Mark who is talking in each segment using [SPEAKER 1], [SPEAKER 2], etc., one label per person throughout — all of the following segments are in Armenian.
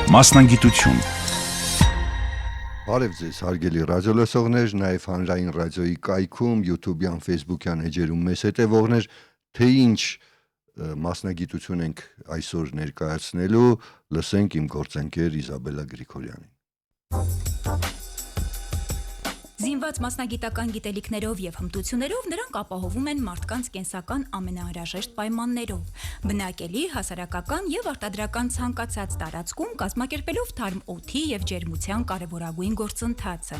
[SPEAKER 1] Մասնագիտություն։
[SPEAKER 2] Բարև ձեզ, հարգելի ռադիոլսողներ, նաև հանրային ռադիոյի կայքում, YouTube-յան, Facebook-յան էջերում մեզ հետևողներ, թե ինչ մասնագիտություն ենք այսօր ներկայացնելու, լսենք իմ գործընկեր Իզաբելլա Գրիգորյանին։
[SPEAKER 3] Զինված մասնագիտական գիտելիքներով եւ հմտություններով նրանք ապահովում են մարդկանց կենսական ամենահրաժեշտ պայմաններով, բնակելի, հասարակական եւ արտադրական ցանկացած տարածքում կազմակերպելով թարմ օդի եւ ջերմության կարեւորագույն գործընթացը։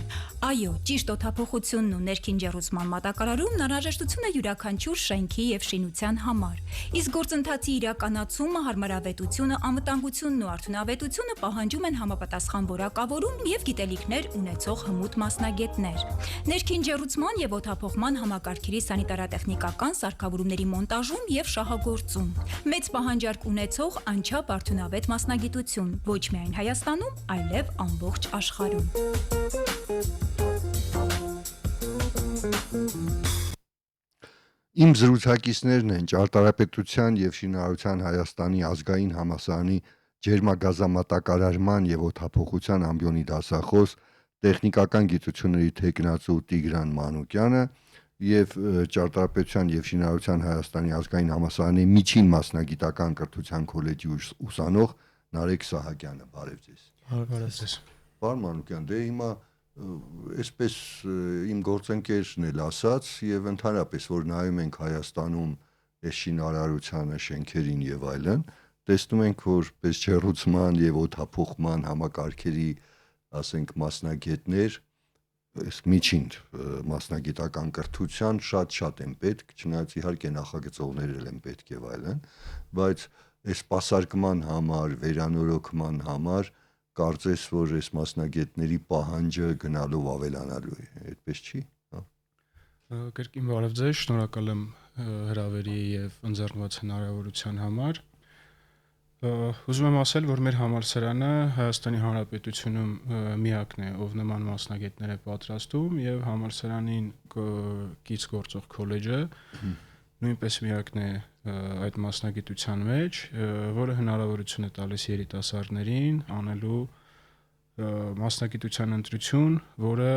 [SPEAKER 3] Այո, ճիշտ օդափոխությունն ու ներքին ջեռուցման մատակարարումն անհրաժեշտություն է յուրաքանչյուր շենքի եւ շինության համար։ Իսկ գործընթացի իրականացումը, հարմարավետությունը, անվտանգությունն ու արդյունավետությունը պահանջում են համապատասխան որակավորում եւ գիտելիքներ ունեցող հմուտ մասնագետներ։ Ներքին ջեռուցման եւ օդափոխման համակարգերի սանիտարատեխնիկական սարքավորումների մոնտաժում եւ շահագործում։ Մեծ պահանջարկ ունեցող անչափ արդյունավետ մասնագիտություն ոչ միայն Հայաստանում, այլև ամբողջ աշխարհում։
[SPEAKER 2] Իմ զրուցակիցներն են Ճարտարապետության եւ Շինարարության Հայաստանի ազգային համալսարանի ջերմագազամատակարարման եւ օդափոխության ամբիոնի դասախոս տեխնիկական գիտությունների թեկնածու Տիգրան Մանուկյանը եւ Ճարտարապետության եւ Շինարարության Հայաստանի ազգային համալսարանի միջին մասնագիտական կրթության քոլեջի ուսանող Նարեկ Սահակյանը։ Բարև ձեզ։
[SPEAKER 4] Բարև ձեզ։
[SPEAKER 2] Պարոն Մանուկյան, դե հիմա այսպես իմ գործընկերն էլ ասաց եւ ընդհանրապես որ նայում ենք Հայաստանում այս շինարարությանը, շենքերին եւ այլն, տեսնում ենք որ պես ջեռուցման եւ օդափոխման համակարգերի ասենք մասնագետներ այս միջին մասնագիտական կրթության շատ են պետք, չնայած իհարկե նախագծողներ են պետք եւ այլն, բայց այս սպասարկման համար, վերանորոգման համար կարծես որ այս մասնագետների պահանջը գնալով ավելանալու է, այդպես չի, հա։
[SPEAKER 4] Կրկին բարև ձեզ, շնորհակալ եմ հրավերի եւ ընձեռնված հնարավորության համար։ Ուզում եմ ասել, որ մեր համալսարանը Հայաստանի Հանրապետությունում միակն է, ով նման մասնագետներ է պատրաստում եւ համալսարանին կից գործող քոլեջը նույնպես միակն է այդ մասնագիտության մեջ, որը հնարավորություն է տալիս երիտասարդներին անելու մասնագիտության ընտրություն, որը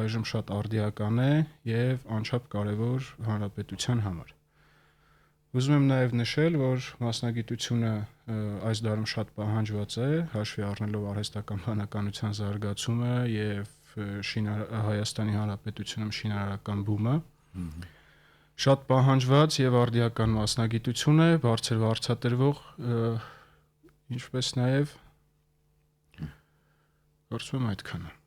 [SPEAKER 4] այժմ շատ արդիական է եւ անչափ կարեւոր հանրապետության համար։ Ուզում եմ նաև նշել, որ մասնագիտությունը այս դարում շատ պահանջված է, հաշվի առնելով արհեստական բանականության զարգացումը եւ Հայաստանի Հանրապետությունում շինարարական բումը։ Շատ պահանջված եւ արդիական մասնագիտություն է, բարձր վարձատրվող, ինչպես նաեւ կարծում եմ այդքանը։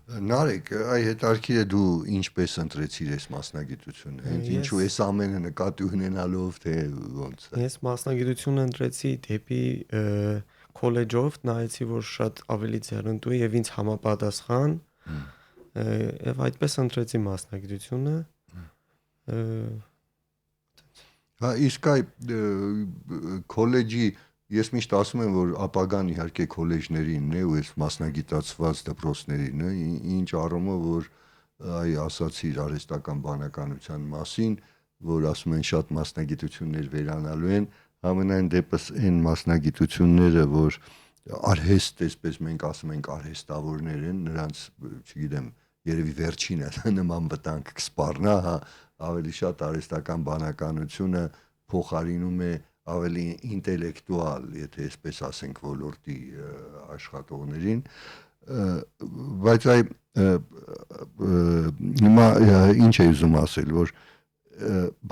[SPEAKER 2] Նարեկ, այ հետարքիր է դու ինչպես ընտրեցիր այս մասնագիտությունը, ինչու այս ամենը նկատի ունենալով թե ոնց է։
[SPEAKER 5] Ես մասնագիտությունը ընտրեցի դեպի քոլեջով, նայեցի որ շատ ավելի ձեռնտու է եւ ինձ համապատասխան եւ այդպես ընտրեցի մասնագիտությունը։
[SPEAKER 2] Հա, իսկ այ քոլեջի ես միշտ ասում եմ, որ ապագան իհարկե քոլեջներինն է ու այս մասնագիտացված դպրոցներին է, ինչ առումով որ այ ասացիր արհեստական բանականության մասին, որ ասում են շատ մասնագիտություններ վերանալու են, համենայն դեպս այն մասնագիտությունները, որ արհեստ, այսպես մենք ասում ենք արհեստավորներ են, նրանց, չգիտեմ, երևի վերջինը նման վտանգ կսպառնա, հա, ավելի շատ արհեստական բանականությունը փոխարինում է ավելի ինտելեկտուալ, եթե այսպես ասենք ոլորտի աշխատողներին, բայց այ հիմա ինչ է ուզում ասել, որ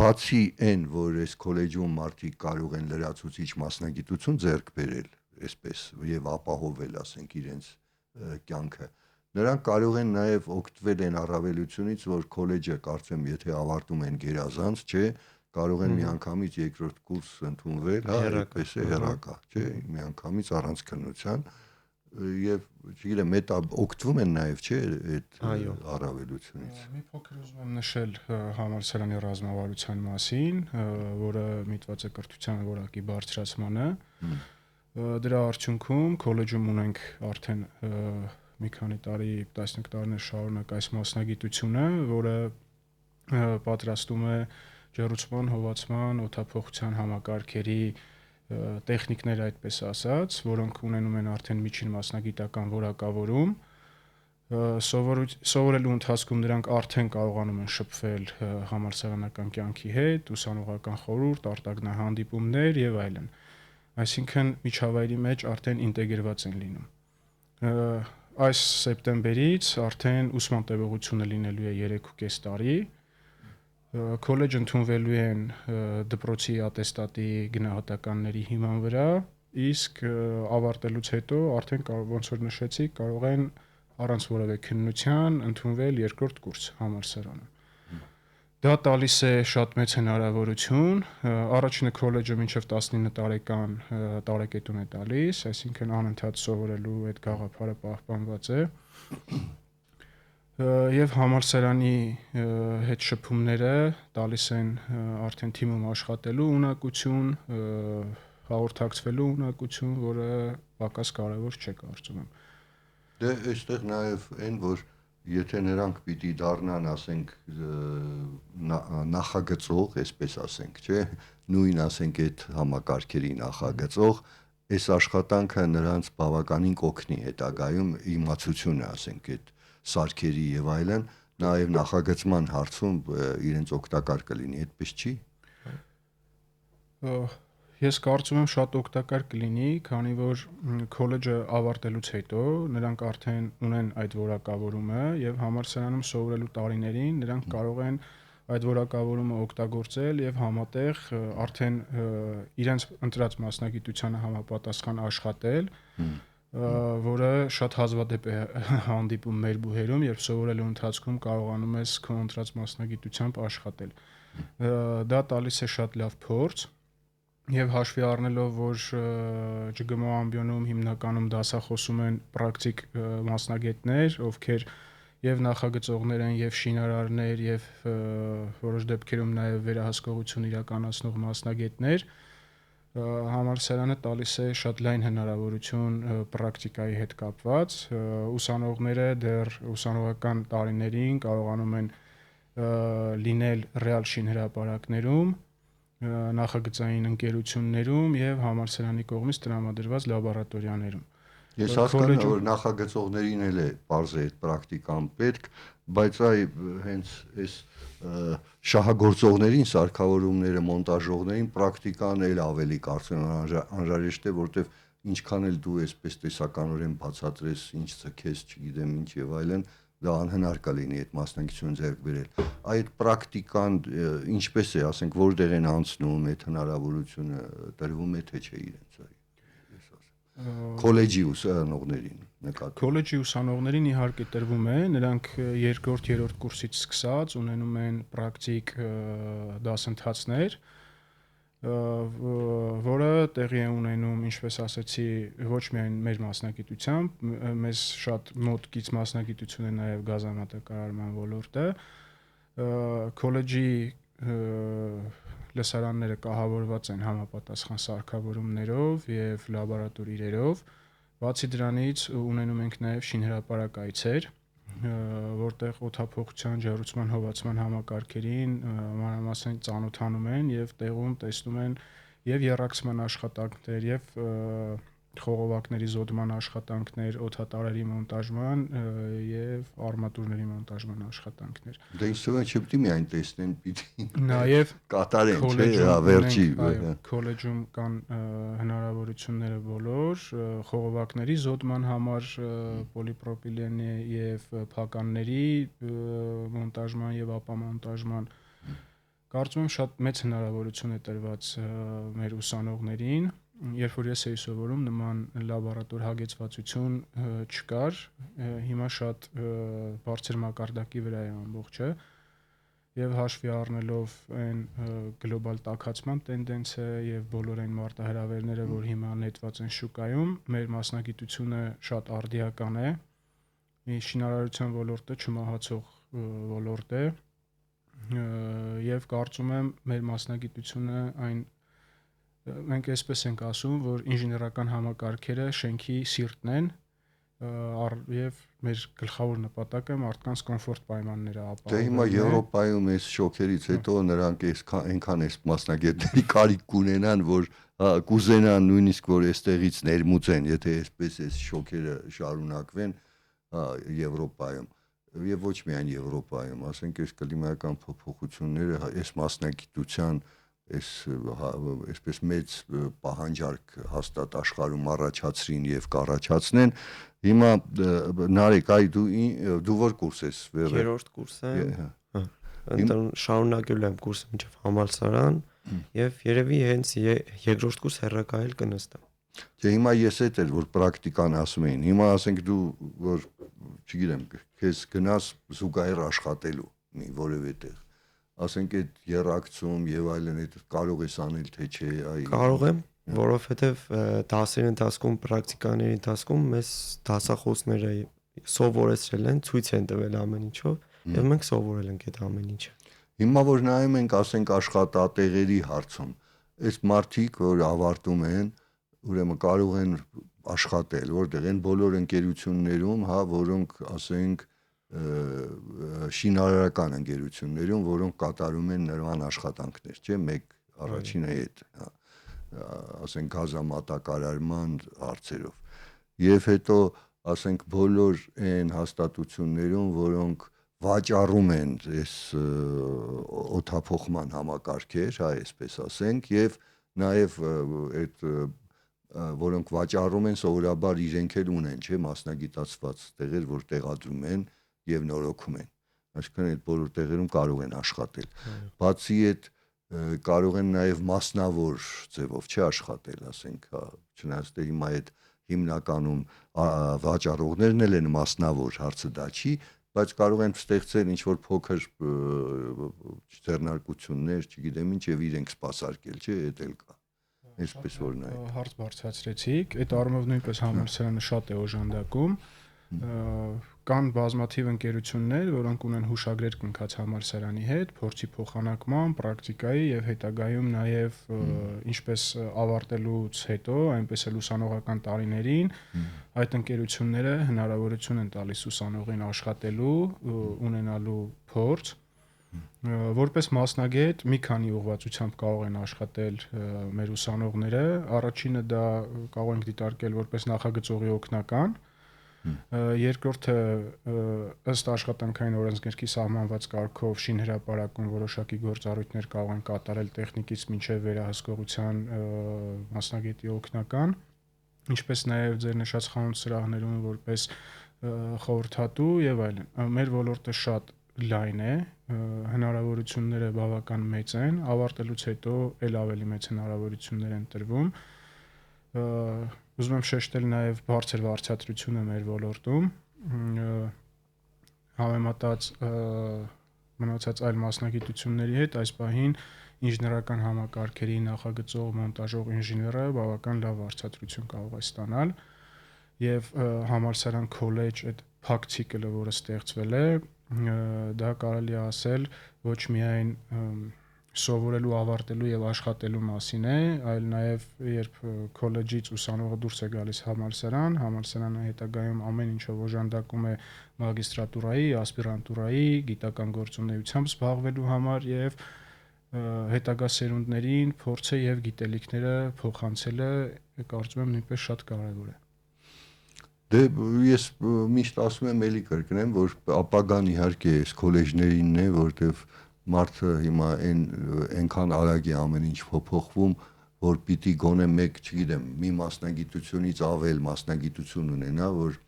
[SPEAKER 2] բացի այն, որ այս քոլեջում մարդիկ կարող են լրացուցիչ մասնագիտություն ձեռք բերել, այսպես եւ ապահովել, ասենք, իրենց կյանքը, նրանք կարող են նաեւ օգտվել այն առավելությունից, որ քոլեջը կարծեմ, եթե ավարտում են գերազանց, չէ, կարող են միանգամից երկրորդ կուրս ընդունվել, հա, այդպես է հեռակա, չէ, միանգամից առանց քննության եւ չգիտեմ, դա օգտվում են նաեւ, չէ, այդ առավելությունից։
[SPEAKER 4] Մի փոքր ուզում եմ նշել համալսարանի ռազմավարության մասին, որը միտված է կրթության որակի բարձրացմանը։ Դրա արդյունքում քոլեջում ունենք արդեն մի քանի տարի, 15 տարիներ շարունակ այս մասնագիտությունը, որը պատրաստում է ջեռուցման, հովացման, օդափոխության համակարգերի տեխնիկներ այդպես ասած, որոնք ունենում են արդեն միջին մասնագիտական որակավորում, սովորելու ընթացքում նրանք արդեն կարողանում են շփվել համալսարանական կյանքի հետ, ուսանողական խորհուրդ, արտագնահանդիպումներ եւ այլն։ Այսինքն միջավայրի մեջ արդեն ինտեգրված են լինում։ Այս սեպտեմբերից արդեն ուսման տևողությունը լինելու է 3.5 տարի։ Քոլեջ ընդունվելու են դպրոցի ատեստատի գնահատականների հիման վրա, իսկ ավարտելուց հետո արդեն ոնց որ նշեցի, կարող են առանց որևէ քննության ընդունվել երկրորդ կուրս համալսարանում։ Դա տալիս է շատ մեծ հնարավորություն, առաջինը քոլեջը մինչև 19 տարեկան տարեկետուն է տալիս, այսինքն անընդհատ սովորելու այդ գաղափարը պահպանված է։ Եվ համալսարանի հետ շփումները տալիս են արդեն թիմում աշխատելու ունակություն, հաղորդակցվելու ունակություն, որը պակաս կարևոր չէ կարծում եմ։
[SPEAKER 2] Դե այստեղ նաև այն, որ եթե նրանք պիտի դառնան, ասենք, նախագծող, այսպես ասենք, չէ, նույն ասենք այդ համակարգերի նախագծող, այս աշխատանքը նրանց բավականին կօգնի հետագայում իմացությունը, ասենք, այդ սարքերի եւ այլն, նաեւ նախագծման հարցում իրենց օգտակար կլինի, այդպես չի։
[SPEAKER 4] Ես կարծում եմ շատ օգտակար կլինի, քանի որ քոլեջը ավարտելուց հետո նրանք արդեն ունեն այդ որակավորումը եւ համալսարանում սովորելու տարիներին նրանք կարող են այդ որակավորումը օգտագործել եւ համատեղ արդեն իրենց ընտրած մասնագիտությանը համապատասխան աշխատել, որը շատ հազվադեպ է հանդիպում մեր բուհերում, երբ սովորելու ընթացքում կարողանում ես քո ընտրած մասնագիտությամբ աշխատել։ Դա տալիս է շատ լավ փորձ եւ հաշվի առնելով, որ ՃԳՄ ամբիոնում հիմնականում դասախոսում են պրակտիկ մասնագետներ, ովքեր եւ նախագծողներ են, եւ շինարարներ, եւ որոշ դեպքերում նաեւ վերահսկողություն իրականացնող մասնագետներ, համալսարանը տալիս է շատ լայն հնարավորություն պրակտիկայի հետ կապված, ուսանողները դեռ ուսանողական տարիներին կարողանում են լինել ռեալ շինհրապարակներում, նախագծային ընկերություններում եւ համալսարանի կողմից տրամադրված լաբորատորիաներում։
[SPEAKER 2] Ես հասկանում եմ, որ նախագծողներին էլ է բարձր այդ պրակտիկան պետք, բայց այ հենց այս շահագործողներին, սարքավորումները, մոնտաժողներին պրակտիկան էլ ավելի կարծում եմ անհրաժեշտ է, որտեվ ինչքան էլ դու այսպես տեսականորեն բացատրես, ինչ ցկես, չգիտեմ ինչ եւ այլն, դա անհնար կլինի այդ մասնակցությունը ձեռք բերել։ Այդ պրակտիկան ինչպես է, ասենք, որտեղ են անցնում, այդ հնարավորությունը տրվում է թե չէ իրենց այ։ Քոլեջի ուսանողներին նկատի։
[SPEAKER 4] Քոլեջի ուսանողներին իհարկե տրվում է, նրանք երկրորդ, երրորդ կուրսից սկսած ունենում են պրակտիկ դասընթացներ, որը տեղի է ունենում, ինչպես ասացի, ոչ միայն մեր մասնագիտությամբ, մեզ շատ մոտ կից մասնագիտություն է նաև գազամատակարարման ոլորտը, քոլեջի լսարանները կահավորված են համապատասխան սարքավորումներով եւ լաբորատորիաներով, բացի դրանից ունենում ենք նաև շինհրապարակայցեր, որտեղ օդափոխության, ջեռուցման, հովացման համակարգերին մանրամասն ծանոթանում են եւ տեղում տեսնում են եւ եռակցման աշխատանքներ եւ խողովակների զոդման աշխատանքներ, օդատարերի մոնտաժման եւ արմատուրների մոնտաժման աշխատանքներ։
[SPEAKER 2] Դե ինձ թվում է չպետք է միայն տեսնեն, պիտի
[SPEAKER 4] նաեւ
[SPEAKER 2] կատարեն, չէ՞, վերջի։
[SPEAKER 4] Քոլեջում կան հնարավորությունները բոլոր խողովակների զոդման համար, պոլիպրոպիլենի եւ փականների մոնտաժման եւ ապամոնտաժման։ Կարծում եմ շատ մեծ հնարավորություն է տրված մեր ուսանողներին, երբ որ ես էի սովորում, նման լաբորատոր հագեցվածություն չկար, հիմա շատ բարձր մակարդակի վրա է ամբողջը եւ հաշվի առնելով այն գլոբալ տաքացման տենդենսը եւ բոլոր այն մարտահրավերները, որ հիմա նետված են շուկայում, մեր մասնագիտությունը շատ արդիական է։ Շինարարության ոլորտը չմահացող ոլորտ է եւ կարծում եմ մեր մասնագիտությունը այն մենք այսպես ենք ասում, որ ինժեներական համակարգերը շենքի սիրտն են եւ մեր գլխավոր նպատակը մարդկանց կոմֆորտ պայմանները ապահովելն է։
[SPEAKER 2] Դե հիմա Եվրոպայում այս շոկերից հետո նրանք այնքան այս մասնագետների կարիք կունենան, որ կուզենան նույնիսկ որ այստեղից ներմուծեն, եթե այսպես էս շոկերը շարունակվեն Եվրոպայում եւ ոչ միայն Եվրոպայում, ասենք այս կլիմայական փոփոխությունները այս մասնագիտության այսպես մեծ պահանջարկ հաստատ աշխարհում առաջացրին եւ կառաջացնեն։ Հիմա Նարեկ, դու որ կուրս ես վերել։
[SPEAKER 5] Երրորդ կուրս եմ։ Շարունակել եմ կուրսը մինչև համալսարան եւ երևի հենց երկրորդ կուրս հերրակայել կնստեմ։
[SPEAKER 2] Չէ, հիմա ես էդ էր որ պրակտիկան ասում էին։ Հիմա ասենք դու որ չգիտեմ, քեզ գնաս զուգահեռ աշխատելու մի որևէ տեղ։ Ասենք այդ երակցում եւ այլն այդ կարող ես անել թե չէ,
[SPEAKER 5] Կարող եմ, որովհետեւ դասերի ընթացքում, պրակտիկաների ընթացքում մեզ դասախոսները սովորեցրել են, ցույց են տվել ամեն ինչով եւ մենք սովորել ենք այդ ամեն ինչը։
[SPEAKER 2] Հիմա որ նայում ենք, ասենք աշխատատեղերի հարցում, այս մարդիկ, որ ավարտում են, ուրեմն կարող են աշխատել, որտեղ են բոլոր ընկերություններում, որոնք ասենք շինարարական ընկերություններում, որոնք կատարում են նման աշխատանքներ, չէ՞, մեկ առաջինը այդ, ասենք գազամատակարարման հարցերով։ Եվ հետո, ասենք բոլոր այն հաստատություններում, որոնք վաճառում են այս օդափոխման համակարգեր, այսպես ասենք, եւ նաեւ այդ որոնք վաճառում են սովորաբար իրենք էլ ունեն, չէ, մասնագիտացված տեղեր, որ տեղադրում են եւ նորոգում են։ Այսինքն այդ բոլոր տեղերում կարող են աշխատել։ Բացի այդ կարող են նաեւ մասնավոր ձևով չէ աշխատել, ասենք, չնայած դե հիմա այդ հիմնականում վաճառողներն էլ են մասնավոր, հարցը դա չի, բայց կարող են ստեղծել ինչ-որ փոքր ձեռնարկություններ, չգիտեմ ինչ, եւ իրենք սպասարկել, չէ, այդ էլ կա։ Այսպես որ նայ։
[SPEAKER 4] Հարց բարձրացրեցիք, այդ առումով նույնպես համալսարանը շատ է օժանդակում։ Կան բազմաթիվ ընկերություններ, որոնք ունեն հուշագրեր կնքած համալսարանի հետ, փորձի փոխանակման, պրակտիկայի եւ հետագայում նաեւ ինչպես ավարտելուց հետո, այնպես էլ ուսանողական տարիներին այդ ընկերությունները հնարավորություն են տալիս ուսանողին աշխատելու, ունենալու փորձ, որպես մասնագետ մի քանի ուղղվածությամբ կարող են աշխատել մեր ուսանողները։ Առաջինը դա կարող ենք դիտարկել որպես նախագծողի օգնական, երկրորդը ըստ աշխատանքային օրենսգրքի սահմանված կարգով շինհրապարակում որոշակի գործառույթներ կարող են կատարել տեխնիկից մինչև վերահսկողության մասնագետի օգնական, ինչպես նաև ձեր նշած խանութ սրահներում որպես խորհրդատու եւ այլն։ Մեր ոլորտը շատ լայն է, հնարավորությունները բավական մեծ են, ավարտելուց հետո ել ավելի մեծ հնարավորություններ են տրվում։ Ուզում եմ շեշտել նաև բարձր վարձատրությունը մեր ոլորտում, համեմատած մնացած այլ մասնագիտությունների հետ, այս պահին ինժեներական համակարգերի նախագծող, մոնտաժող ինժեները բավական լավ վարձատրություն կարող է ստանալ եւ համալսարան քոլեջ այդ փակ ցիկլը, որը ստեղծվել է, դա կարելի է ասել ոչ միայն սովորելու, ավարտելու եւ աշխատելու մասին է, այլ նաեւ երբ քոլեջից ուսանողը դուրս է գալիս համալսարան, համալսարանը հետագայում ամեն ինչով օժանդակում է մագիստրատուրայի, ասպիրանտուրայի, գիտական գործունեությամբ զբաղվելու համար եւ հետագա սերունդներին փորձը եւ գիտելիքները փոխանցելը կարծում եմ նույնպես շատ կարեւոր է։
[SPEAKER 2] Դե ես միշտ ասում եմ էլի կրկնեմ, որ ապագան իհարկե այս քոլեջներինն է, որտեվ մարդը հիմա այնքան արագ է ամեն ինչ փոփոխվում, որ պիտի գոնե մեկ, չգիտեմ, մի մասնագիտությունից ավել մասնագիտություն ունենա, որ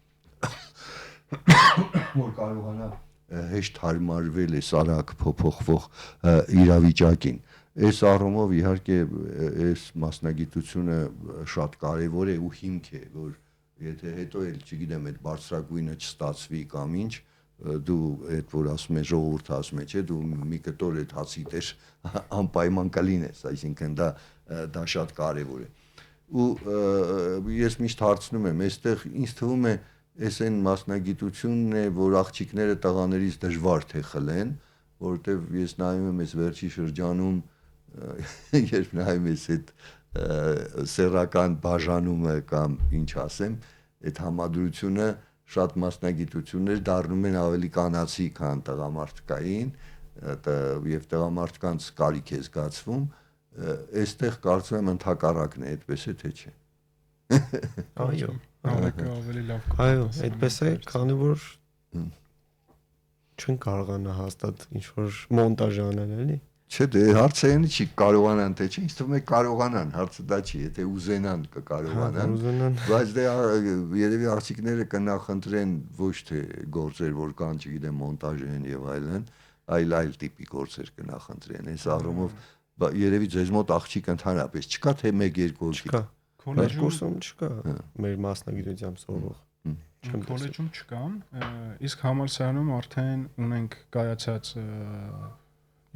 [SPEAKER 2] կարողանա հեշտ հարմարվել այս արագ փոփոխվող իրավիճակին։ Այս առումով իհարկե այս մասնագիտությունը շատ կարևոր է ու հիմք է, որ եթե հետո էլ, չգիտեմ, այդ բարձրագույնը չստացվի կամ ինչ, դու այդ որ ասում ես ժողովուրդը ասում է, չէ, դու մի կտոր այդ հացի տեր անպայման կլինես, այսինքն դա շատ կարևոր է։ Ու ես միշտ հարցնում եմ, այստեղ ինձ թվում է այս այն մասնագիտությունն է, որ աղջիկները տղաներից դժվար թե խլեն, որովհետև ես նայում եմ այս վերջի շրջանում, երբ նայում ես այդ սեռական բաժանումը կամ ինչ ասեմ, այդ համադրությունը շատ մասնագիտություններ դառնում են ավելի կանացի, քան տղամարդկային, եւ տղամարդկանց կարիք է զգացվում, այստեղ կարծում եմ ընդհակառակն է, այդպես է թե չէ։
[SPEAKER 5] Այո,
[SPEAKER 4] Համակը ավելի լավ
[SPEAKER 5] այո, այդպես է, քանի որ չեն կարողանա հաստատ ինչ որ մոնտաժ անել, էլի։
[SPEAKER 2] Չէ, դե հարցը այն չի կարողանան թե չէ, ինձ թվում է կարողանան, հարցը դա չի, եթե ուզենան կկարողանան,
[SPEAKER 5] ուզենան։
[SPEAKER 2] բայց դե երևի աղջիկները կնախընտրեն ոչ թե գործեր, որ կան, չգիտեմ, մոնտաժ են եւ այլն, այլ տիպի գործեր կնախընտրեն։ Այս առումով երևի ձեզ մոտ աղջիկ ընդհանրապես չկա, թե 1-2 աղջիկ։
[SPEAKER 5] Չկա։ Մեր
[SPEAKER 4] Քոլեջում
[SPEAKER 5] կուրսում չկա մեր մասնագիտությամբ սովող։ Չեմ տեսել։
[SPEAKER 4] քոլեջում չկան, իսկ համալսարանում արդեն ունենք կայացած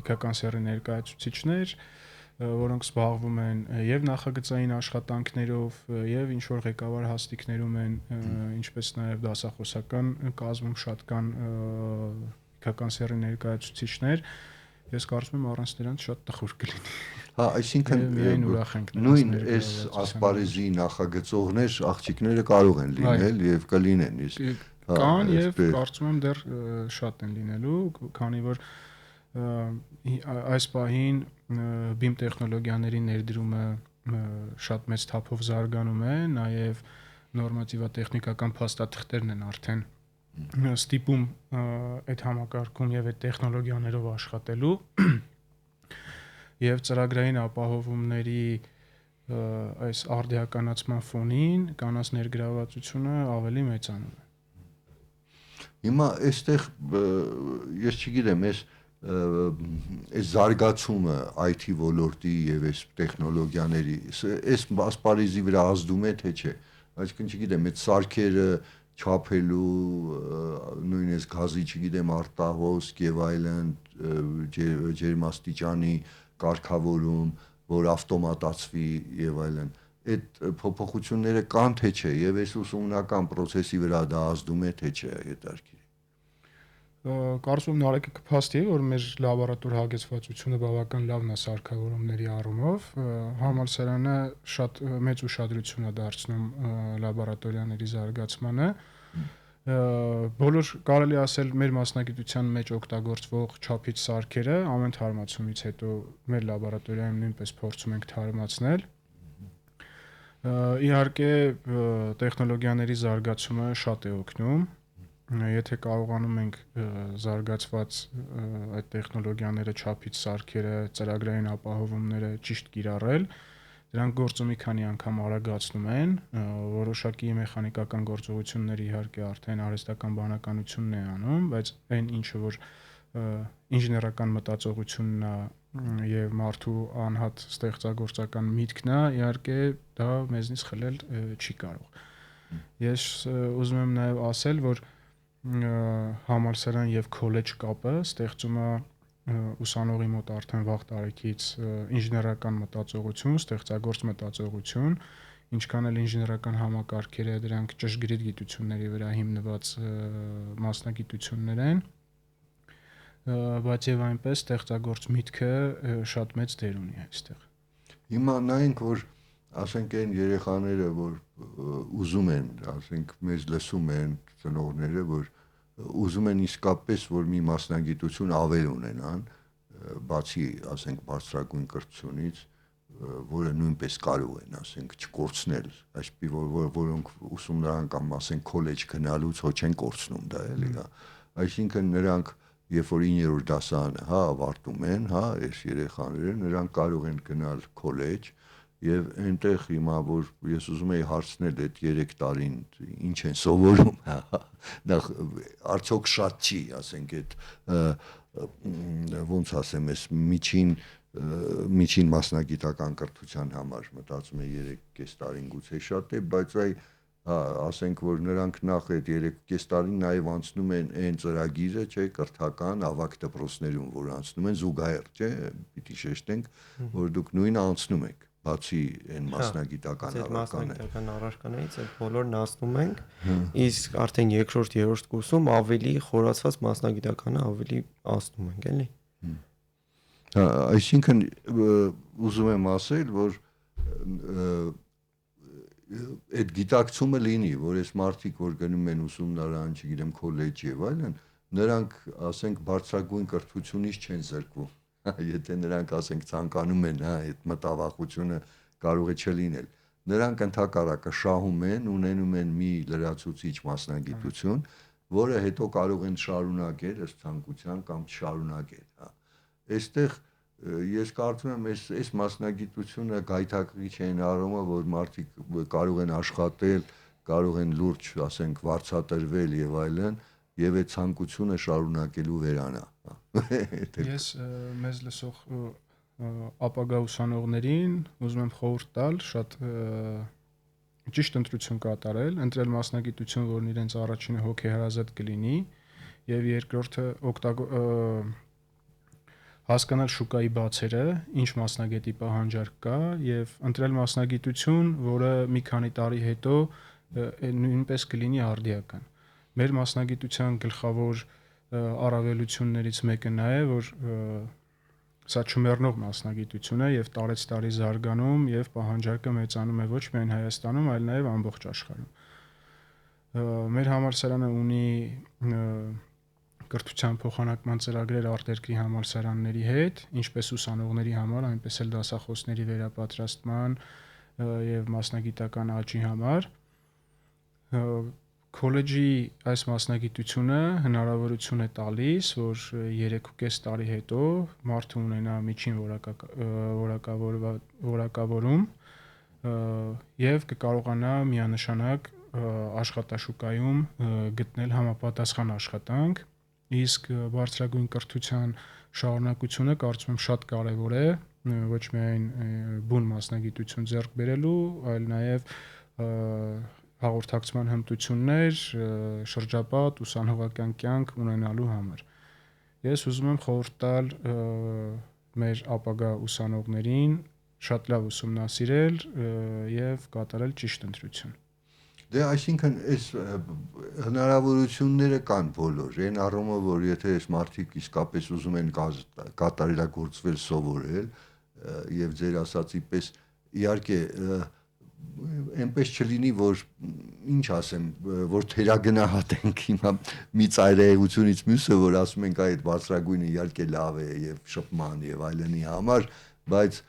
[SPEAKER 4] իգական սեռի ներկայացուցիչներ, որոնք զբաղվում են եւ նախագծային աշխատանքներով, եւ ինչ որ ղեկավար հաստիկներում են, ինչպես նաեւ դասախոսական կազմում շատ կան իգական սեռի ներկայացուցիչներ։ Ես կարծում եմ առանց նրանց շատ տխուր կլինի։
[SPEAKER 2] Հա, այսինքն
[SPEAKER 4] Միայն ուրախ ենք
[SPEAKER 2] նույն
[SPEAKER 4] նրանց
[SPEAKER 2] այս
[SPEAKER 4] ներկայացուցիչները։
[SPEAKER 2] ասպարեզի նախագծողներ աղջիկները կարող են լինել եւ կլինեն, իսկ
[SPEAKER 4] Կան եւ
[SPEAKER 2] այսպես։
[SPEAKER 4] կարծում եմ դեռ շատ են լինելու, քանի որ այս պահին BIM տեխնոլոգիաների ներդրումը շատ մեծ թափով զարգանում է, նաեւ նորմատիվատեխնիկական փաստաթղթերն են արդեն ստիպում այդ համակարգում եւ այդ տեխնոլոգիաներով աշխատելու եւ ծրագրային ապահովումների այս արդիականացման ֆոնին կանանց ներգրավվածությունը ավելի մեծանում է։
[SPEAKER 2] Հիմա այստեղ ես չգիտեմ, այս զարգացումը IT ոլորտի եւ այս տեխնոլոգիաների, այս ասպարեզի վրա ազդում է թե չէ։ Այսինքն չգիտեմ, այդ սարքերը չափելու, նույնիսկ գազի, չգիտեմ, արտահոսք եւ այլն, ջերմաստիճանի կարգավորում, որ ավտոմատացվի եւ այլն։ Այդ փոփոխությունները կան թե չէ եւ այս ուսումնական process-ի վրա դա ազդում է թե չէ, հետարքի։
[SPEAKER 4] Կարծում եմ Նարեկը կփաստի, որ մեր լաբորատոր հագեցվածությունը բավական լավն է սարքավորումների առումով, համալսարանը շատ մեծ ուշադրություն է դարձնում լաբորատորիաների զարգացմանը։ Բոլոր կարելի ասել մեր մասնագիտության մեջ օգտագործվող չափիչ սարքերը ամեն թարմացումից հետո մեր լաբորատորիայում նույնպես փորձում ենք թարմացնել։ Իհարկե տեխնոլոգիաների զարգացումը շատ է օգնում, եթե կարողանում ենք զարգացված այդ տեխնոլոգիաները, չափիչ սարքերը, ծրագրային ապահովումները ճիշտ կիրառել, դրանք գործը մի քանի անգամ արագացնում են, որոշակի մեխանիկական գործողությունները իհարկե արդեն արհեստական բանականությունն է անում, բայց այն ինչը որ ինժեներական մտածողությունն է եւ մարդու անհատ ստեղծագործական միտքն է, իհարկե դա մեզնից խլել չի կարող։ Ես ուզում եմ նաեւ ասել, որ համալսարան եւ քոլեջ կապը ստեղծում է ուսանողի մոտ արդեն վաղ տարիքից ինժեներական մտածողություն, ստեղծագործ մտածողություն, ինչքան էլ ինժեներական համակարգերը դրանք ճշգրիտ գիտությունների վրա հիմնված մասնագիտություններ են, բայց եւ այնպես ստեղծագործ միտքը շատ մեծ դեր ունի այստեղ։
[SPEAKER 2] Հիմա նայենք, որ ասենք այն երեխաները, որ ուզում են, ասենք մեզ լսում են ծնողները, որ ուզում են իսկապես որ մի մասնագիտություն ավել ունենան, բացի ասենք բարձրագույն կրթությունից, որը նույնպես կարող են, ասենք, չկորցնել, այսպիսի որոնք ուսումնարան կամ ասենք քոլեջ գնալուց հո չեն կորցնում դա, էլի, հա։ Այսինքն նրանք երբ որ 9-րդ դասարանը, հա, ավարտում են, հա, այս երեխաները, նրանք կարող են գնալ քոլեջ եւ այնտեղ հիմա որ ես ուզում եի հարցնել այդ 3 տարին ինչ են սովորում, նախ արդյոք շատ չի, ասենք այդ ոնց ասեմ, այս միջին մասնագիտական կրթության համար մտածում եմ 3.5 տարին գուցե շատ է, բայց ասենք որ նրանք նախ այդ 3.5 տարին նաև անցնում են այն ծրագիրը, չէ, կրթական ավագ դպրոցներում, որ անցնում են զուգահեռ, չէ, պիտի շեշտենք, որ դուք նույնը անցնում եք, բացի այն մասնագիտական առարկաները։
[SPEAKER 5] Մասնագիտական առարկաներից այդ բոլորն անցնում ենք, իսկ արդեն երկրորդ, երրորդ կուրսում ավելի խորացված մասնագիտականը ավելի անցնում ենք, էլի։
[SPEAKER 2] Հա, այսինքն ուզում եմ ասել, որ այդ գիտակցումը լինի, որ այս մարդիկ, որ գնում են ուսումնարան, չգիտեմ, քոլեջ եւ այլն, նրանք, ասենք, բարձրագույն կրթությունից չեն զրկվում։ Եթե նրանք ասենք ցանկանում են, այդ մտավախությունը կարող է չլինել։ Նրանք ընդհակառակը շահում են, ունենում են մի լրացուցիչ մասնագիտություն, որը հետո կարող են շարունակել ըստ ցանկության կամ չշարունակել, հա։ Այստեղ ես կարծում եմ այս մասնագիտությունը գայթակղիչ է այն առումով, որ մարդիկ կարող են աշխատել, կարող են լուրջ, ասենք, վարձատրվել եւ այլն, եւ այդ ցանկությունը շարունակելու վերանա, հա։
[SPEAKER 4] Ես մեզ լսող ապագա ուսանողներին ուզում եմ խորհուրդ տալ շատ ճիշտ ընտրություն կատարել, ընտրել մասնագիտություն, որն իրենց առաջինը հոգեհարազատ կլինի, եւ երկրորդը հասկանալ շուկայի բացերը, ինչ մասնագետի պահանջարկ կա եւ ընտրել մասնագիտություն, որը մի քանի տարի հետո նույնպես կլինի արդիական։ Մեր մասնագիտության գլխավոր առավելություններից մեկը նա է, որ սա չմեռնող մասնագիտություն է եւ տարեցտարի զարգանում եւ պահանջարկը մեծանում է ոչ միայն Հայաստանում, այլ նաեւ ամբողջ աշխարհում։ Մեր համալսարանը ունի կրթության փոխանակման ծրագրեր արտերկրի համալսարանների հետ, ինչպես ուսանողների համար, այնպես էլ դասախոսների վերապատրաստման եւ մասնագիտական աճի համար։ Քոլեջի այս մասնագիտությունը հնարավորություն է տալիս, որ 3.5 տարի հետո մարդը ունենա միջին որակավորում եւ կկարողանա միանշանակ աշխատաշուկայում գտնել համապատասխան աշխատանք, իսկ բարձրագույն կրթության շարունակությունը կարծում եմ շատ կարեւոր է ոչ միայն բուն մասնագիտություն ձեռք բերելու, այլ նաեւ հաղորդակցման հմտություններ, շրջապատ, ուսանողական կյանք ունենալու համար։ Ես ուզում եմ խորհուրդ տալ մեր ապագա ուսանողներին շատ լավ ուսումնասիրել եւ կատարել ճիշտ ընտրություն։
[SPEAKER 2] Դե այսինքն այս հնարավորությունները կան բոլոր, այն առումով, որ եթե այս մարդիկ իսկապես ուզում են կատարելագործվել սովորել եւ ձեր ասածի պես իհարկե այնպես չլինի, որ ինչ ասեմ, որ թերագնահատենք հիմա մի ծայրահեղությունից մյուսը, որ ասում ենք այդ բարձրագույնը իհարկե լավ է եւ շփման եւ այլնի համար, բայց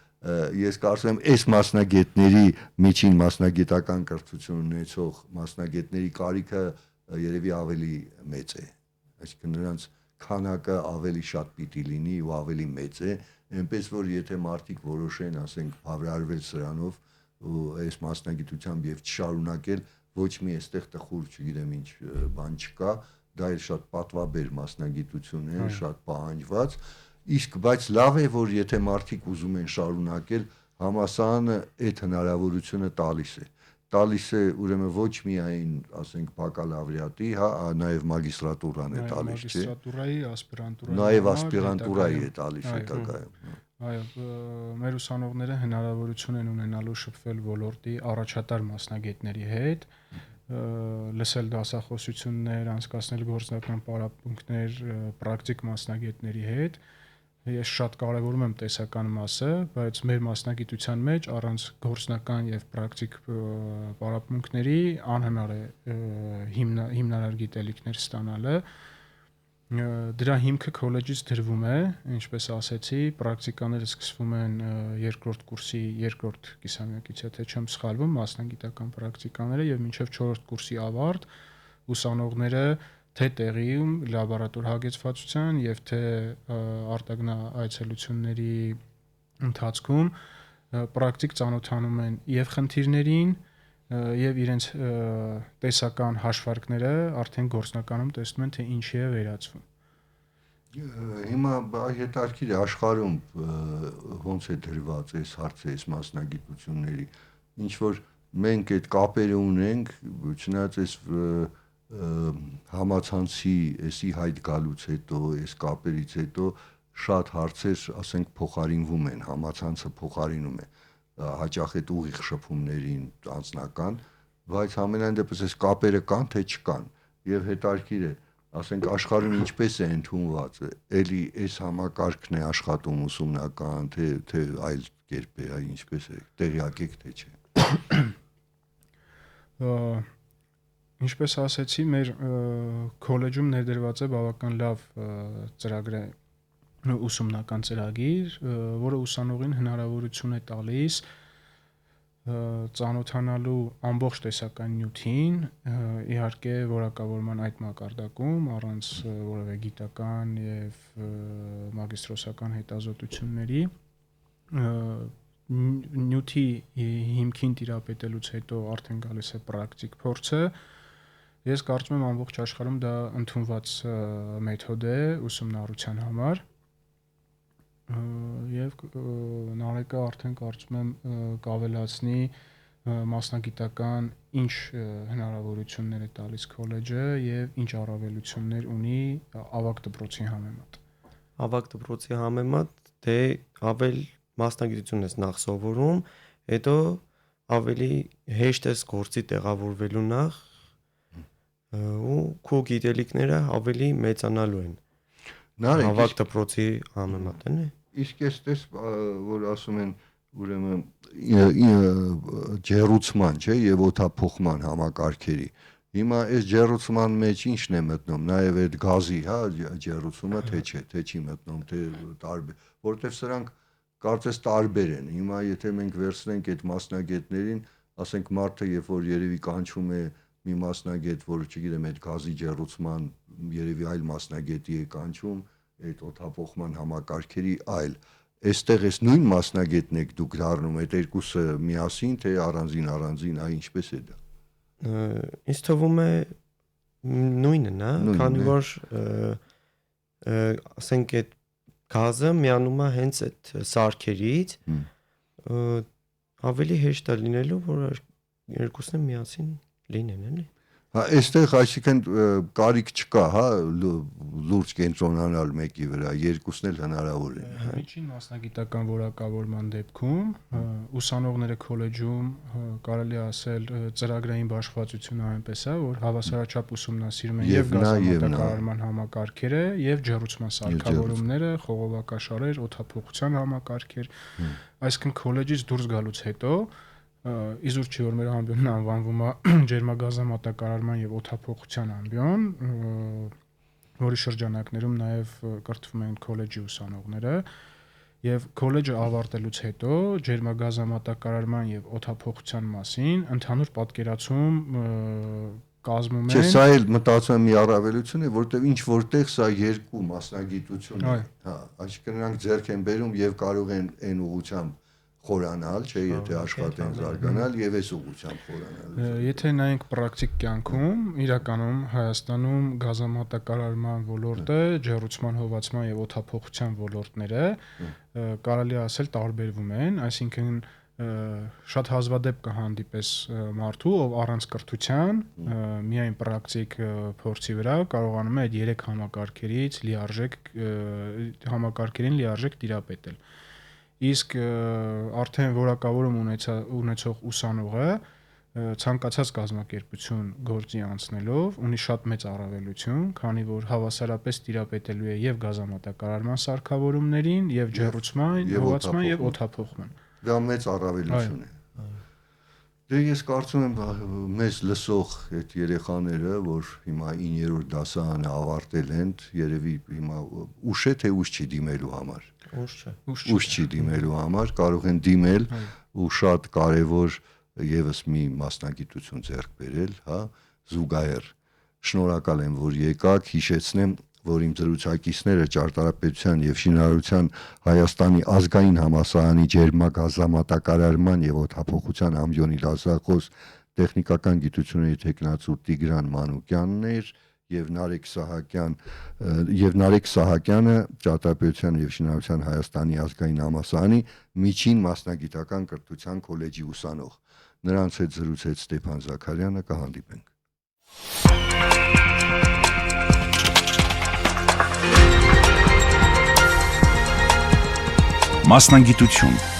[SPEAKER 2] ես կարծում եմ այս մասնագետների միջին մասնագիտական կրթություն ունեցող մասնագետների կարիքը երևի ավելի մեծ է, այսինքն նրանց քանակը ավելի շատ պիտի լինի ու ավելի մեծ է, այնպես որ եթե մարդիկ որոշեն, ասենք, հավրարվել սրանով ու այս մասնագիտությամբ եւ չշարունակել, ոչ մի այստեղ տխուր, չգիտեմ ինչ բան չկա, դա էլ շատ պատվաբեր մասնագիտություն է, շատ պահանջված, իսկ բայց լավ է, որ եթե մարդիկ ուզում են շարունակել, համալսարանը այդ հնարավորությունը տալիս է ուրեմն ոչ միայն, ասենք, բակալավրիատի, հա, նաեւ մագիստրատուրան է տալիս, չէ՞։
[SPEAKER 4] Մագիստրատուրայի, ասպիրանտուրայի,
[SPEAKER 2] նաեւ ասպիրանտուրայի է տալիս հետագայում։
[SPEAKER 4] Այո, մեր ուսանողները հնարավորություն են ունենալու շփվել ոլորտի առաջատար մասնագետների հետ, լսել դասախոսություններ, անցկացնել գործնական պարապմունքներ պրակտիկ մասնագետների հետ։ Ես շատ կարևորում եմ տեսական մասը, բայց մեր մասնագիտության մեջ առանց գործնական եւ պրակտիկ պարապմունքների անհնար է հիմնարար գիտելիքներ ստանալը։ Դրա հիմքը քոլեջից դրվում է, ինչպես ասեցի, պրակտիկաները սկսվում են երկրորդ կուրսի երկրորդ կիսամյակից, եթե չեմ սխալվում, մասնագիտական պրակտիկաները եւ մինչեւ 4-րդ կուրսի ավարտ ուսանողները թե տեղիում լաբորատոր հագեցվածության եւ թե արտագնա այցելությունների ընթացքում պրակտիկ ծանոթանում են եւ խնդիրներին եւ իրենց տեսական հաշվարկները արդեն գործնականում տեսնում են, թե ինչի է վերածվում։
[SPEAKER 2] Հիմա հետաքրքիր է աշխարհում ոնց է դրված այս հարցը, այս մասնագիտությունների, ինչ որ մենք այդ կապերը ունենք, չնայած այս համացանցի էսի հայտ գալուց հետո, այս կապերից հետո շատ հարցեր, ասենք, փոխարինվում են, համացանցը փոխարինում է հաճախ այդ ուղիղ շփումներին անձնական, բայց ամենայն դեպս այս կապերը կան, թե չկան, եւ հետաքրքիր է, ասենք, աշխարհում ինչպես է ընդունված, էլի այս համակարգն է աշխատում ուսումնական, թե այլ կերպ է, ինչպես է, տեղյակ եք, թե չէ։
[SPEAKER 4] Ինչպես ասեցի, մեր քոլեջում ներդրված է բավական լավ ծրագրեր ուսումնական ծրագիր, որը ուսանողին հնարավորություն է տալիս ծանոթանալու ամբողջ տեսական նյութին, իհարկե որակավորման այդ մակարդակում, առանց որևէ գիտական եւ մագիստրոսական հետազոտությունների, նյութի հիմքին տիրապետելուց հետո արդեն գալիս է պրակտիկ փորձը։ Ես կարծում եմ ամբողջ աշխարհում դա ընդունված մեթոդ է ուսումնառության համար։ Եվ Նարեկը արդեն կարծում եմ կավելացնի մասնագիտական ինչ հնարավորություններ է տալիս քոլեջը եւ ինչ առավելություններ ունի ավագ դպրոցի համեմատ։
[SPEAKER 5] Ավագ դպրոցի համեմատ դե ավել մասնագիտություն ես նախ սովորում, հետո ավելի հեշտ ես գործի տեղավորվելու նախ ու քո գիտելիքները ավելի մեծանալու են։ Ավագ դպրոցի համեմատ են։
[SPEAKER 2] Իսկ էստես որ ասում են ուրեմն ջերուցման, չէ, եւ օդափոխման համակարգերի։ Հիմա այս ջերուցման մեջ ի՞նչն է մտնում, նաեւ այդ գազի, հա, ջերուցումը թե չի մտնում, թե տարբեր, որտեվ սրանք կարծես տարբեր են։ Հիմա եթե մենք վերցնենք այդ մասնագետներին, ասենք մարդը երբ որ երևի կանչում է մի մասնագետ, որ չգիտեմ, այդ գազի ջերուցման երևի այլ մասնագետի է կանչում, այդ օդափոխման համակարգերի այլ։ Այստեղ էս նույն մասնագետն եք դուք դառնում, այդ երկուսը միասին, թե առանձին, այ ինչպես է դա։
[SPEAKER 5] Ինձ թվում է նույնն է, քանի որ ասենք այդ գազը միանում է հենց այդ սարքերից, ավելի հեշտ է լինելու, որ երկուսն միասին լինեն, էլի։
[SPEAKER 2] Հա, այստեղ այսինքն կարիք չկա, հա, լուրջ կենտրոնանալ մեկի վրա, երկուսն էլ հնարավոր է։
[SPEAKER 4] Միջին մասնագիտական որակավորման դեպքում ուսանողները քոլեջում կարելի է ասել ծրագրային բաշխվածությունը այնպես է, որ հավասարաչափ ուսումնասիրում են եւ գազամատակարարման համակարգերը եւ ջեռուցման սարքավորումները, խողովակաշարեր, օդափոխության համակարգեր, այսինքն քոլեջից դուրս գալուց հետո իզուր չի որ մեր ամբիոնն անվանվում է ջերմագազամատակարարման եւ օդափոխության ամբիոն, որի շրջանակներում նաեւ կրթվում են քոլեջի ուսանողները եւ քոլեջը ավարտելուց հետո ջերմագազամատակարարման եւ օդափոխության մասին ընդհանուր պատկերացում կազմում են։
[SPEAKER 2] Չէ, սա էլ մտածում եմ մի առավելություն է, որտեղ ինչ որտեղ սա երկու մասնագիտություն է, հա, այսինքն նրանք ձեռք են բերում եւ կարող են այն ուղղությամբ խորանալ, չէ, եթե աշխատեն զարգանալ եւ այս ուղղությամբ խորանալ։
[SPEAKER 4] Եթե նայենք պրակտիկ կյանքում, իրականում Հայաստանում գազամատակարարման ոլորտը, ջեռուցման հովացման եւ օդափոխության ոլորտները կարելի ասել տարբերվում են, այսինքն շատ հազվադեպ կհանդիպես մարդու, ով առանց կրթության միայն պրակտիկ փորձի վրա կարողանում է այդ 3 համակարգերին լիարժեք տիրապետել։ Իսկ արդեն որակավորում ունեցող ուսանողը ցանկացած կազմակերպություն գործի անցնելով ունի շատ մեծ առավելություն, քանի որ հավասարապես տիրապետելու է եւ գազամատակարարման սարքավորումներին, եւ ջեռուցման, հովացման եւ օդափոխման։
[SPEAKER 2] Դա մեծ առավելություն է։ Դե ես կարծում եմ մեզ լսող այդ երեխաները, որ հիմա 9-րդ դասարանը ավարտել են, երևի հիմա ուշ է թե ուշ չի դիմելու համար։ Ուշ չի դիմելու համար, կարող են դիմել ու շատ կարևոր եւս մի մասնագիտություն ձեռք բերել, հա, զուգահեռ։ Շնորհակալ եմ, որ եկաք, հիշեցնեմ, որ իմ զրուցակիցները ճարտարապետության եւ շինարարության Հայաստանի ազգային համալսարանի ջերմագազամատակարարման եւ օդափոխության ամբիոնի դասախոս տեխնիկական գիտությունների թեկնածու Տիգրան Մանուկյանն էր եւ Նարեկ Սահակյանը ճարտարապետության եւ շինարարության Հայաստանի ազգային համալսարանի միջին մասնագիտական կրթության քոլեջի ուսանող։ Նրանց հետ զրուցեց Ստեփան Զաքարյանը, կհանդիպենք։
[SPEAKER 1] Մասնագիտություն